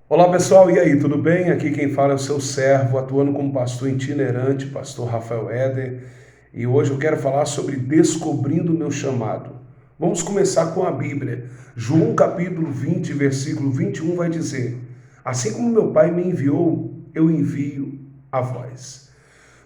Olá pessoal, e aí, tudo bem? Aqui quem fala é o seu servo, atuando como pastor itinerante, pastor Rafael Éder, e hoje eu quero falar sobre descobrindo o meu chamado. Vamos começar com a Bíblia. João capítulo 20, versículo 21 vai dizer: Assim como meu Pai me enviou, eu envio a vós.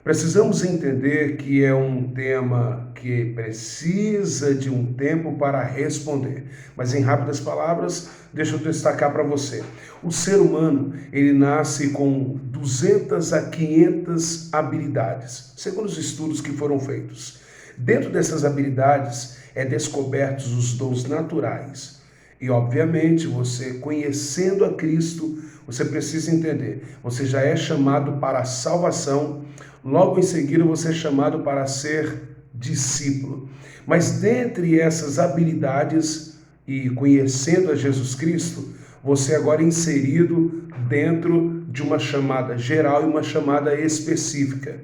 Precisamos entender que é um tema que precisa de um tempo para responder. Mas em rápidas palavras, deixa eu destacar para você. O ser humano, ele nasce com 200 a 500 habilidades, segundo os estudos que foram feitos. Dentro dessas habilidades é descobertos os dons naturais. E obviamente, você conhecendo a Cristo, você precisa entender, você já é chamado para a salvação. Logo em seguida, você é chamado para ser discípulo. Mas dentre essas habilidades e conhecendo a Jesus Cristo, você agora é inserido dentro de uma chamada geral e uma chamada específica.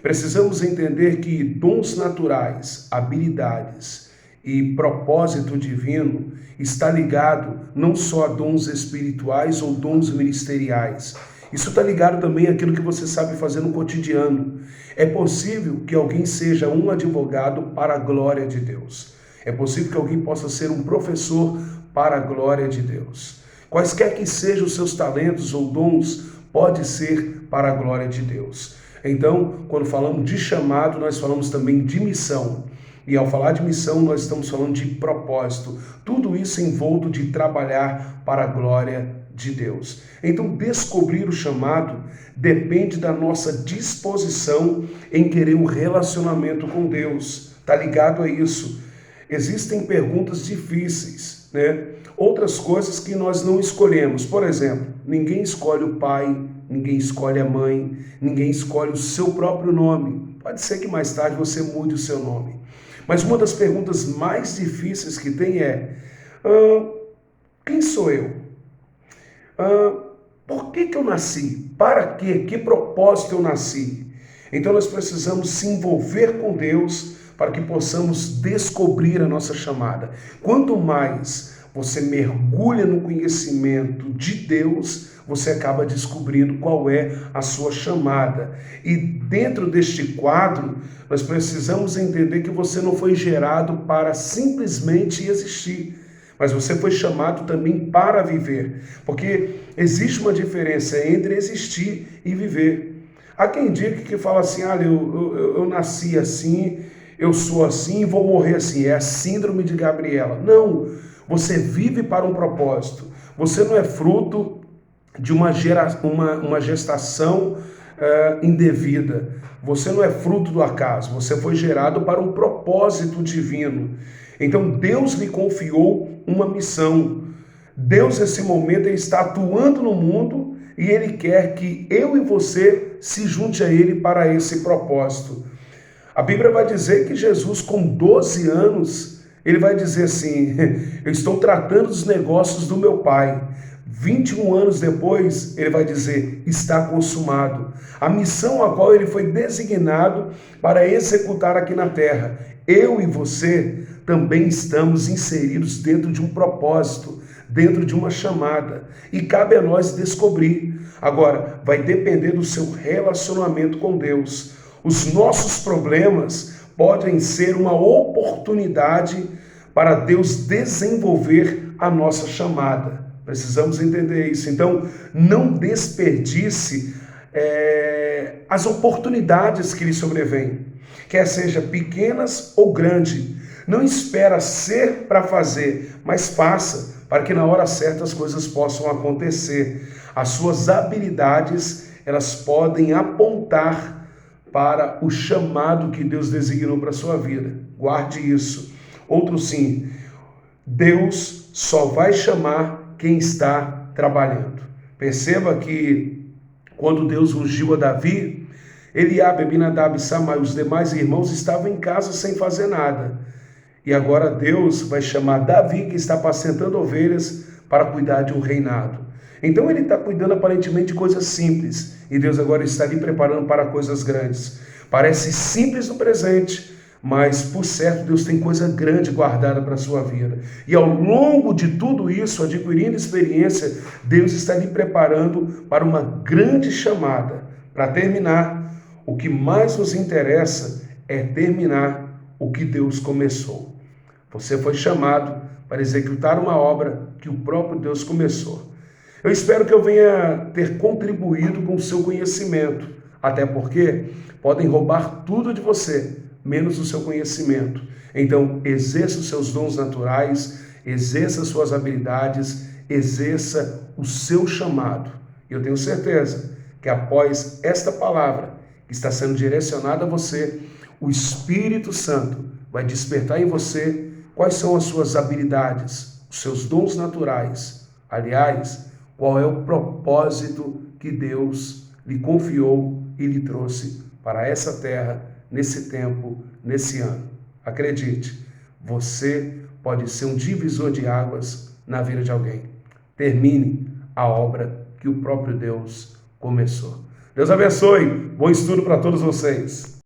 Precisamos entender que dons naturais, habilidades e propósito divino está ligado não só a dons espirituais ou dons ministeriais. Isso está ligado também àquilo que você sabe fazer no cotidiano. É possível que alguém seja um advogado para a glória de Deus. É possível que alguém possa ser um professor para a glória de Deus. Quaisquer que sejam os seus talentos ou dons, pode ser para a glória de Deus. Então, quando falamos de chamado, nós falamos também de missão. E ao falar de missão, nós estamos falando de propósito. Tudo isso envolto de trabalhar para a glória de Deus. Então, descobrir o chamado depende da nossa disposição em querer um relacionamento com Deus. Está ligado a isso? Existem perguntas difíceis, né? Outras coisas que nós não escolhemos. Por exemplo, ninguém escolhe o pai, ninguém escolhe a mãe, ninguém escolhe o seu próprio nome. Pode ser que mais tarde você mude o seu nome. Mas uma das perguntas mais difíceis que tem é: quem sou eu? Por que eu nasci? Para quê? Que propósito eu nasci? Então nós precisamos se envolver com Deus para que possamos descobrir a nossa chamada. Quanto mais você mergulha no conhecimento de Deus, você acaba descobrindo qual é a sua chamada. E dentro deste quadro, nós precisamos entender que você não foi gerado para simplesmente existir, mas você foi chamado também para viver, porque existe uma diferença entre existir e viver. Há quem diga que fala assim: eu nasci assim, eu sou assim e vou morrer assim. É a síndrome de Gabriela. Não, você vive para um propósito. Você não é fruto de uma gestação indevida. Você não é fruto do acaso. Você foi gerado para um propósito divino. Então Deus lhe confiou uma missão. Deus nesse momento ele está atuando no mundo e Ele quer que eu e você se junte a Ele para esse propósito. A Bíblia vai dizer que Jesus, com 12 anos, ele vai dizer assim: eu estou tratando dos negócios do meu Pai. 21 anos depois, ele vai dizer: está consumado. A missão a qual ele foi designado para executar aqui na terra. Eu e você também estamos inseridos dentro de um propósito, dentro de uma chamada. E cabe a nós descobrir. Agora, vai depender do seu relacionamento com Deus. Os nossos problemas podem ser uma oportunidade para Deus desenvolver a nossa chamada. Precisamos entender isso. Então, não desperdice as oportunidades que lhe sobrevêm, quer seja pequenas ou grandes. Não espera ser para fazer, mas faça, para que na hora certa as coisas possam acontecer. As suas habilidades, elas podem apontar para o chamado que Deus designou para a sua vida. Guarde isso. Outro sim, Deus só vai chamar quem está trabalhando. Perceba que quando Deus ungiu a Davi, Eliabe, Abinadab, Samai, os demais irmãos estavam em casa sem fazer nada. E agora Deus vai chamar Davi, que está apacentando ovelhas, para cuidar de um reinado. Então ele está cuidando aparentemente de coisas simples, e Deus agora está lhe preparando para coisas grandes. Parece simples no presente, mas por certo Deus tem coisa grande guardada para a sua vida. E ao longo de tudo isso, adquirindo experiência, Deus está lhe preparando para uma grande chamada. Para terminar, o que mais nos interessa é terminar o que Deus começou. Você foi chamado para executar uma obra que o próprio Deus começou. Eu espero que eu venha ter contribuído com o seu conhecimento, até porque podem roubar tudo de você, menos o seu conhecimento. Então, exerça os seus dons naturais, exerça suas habilidades, exerça o seu chamado. E eu tenho certeza que após esta palavra que está sendo direcionada a você, o Espírito Santo vai despertar em você quais são as suas habilidades, os seus dons naturais. Aliás, qual é o propósito que Deus lhe confiou e lhe trouxe para essa terra, nesse tempo, nesse ano. Acredite, você pode ser um divisor de águas na vida de alguém. Termine a obra que o próprio Deus começou. Deus abençoe. Bom estudo para todos vocês.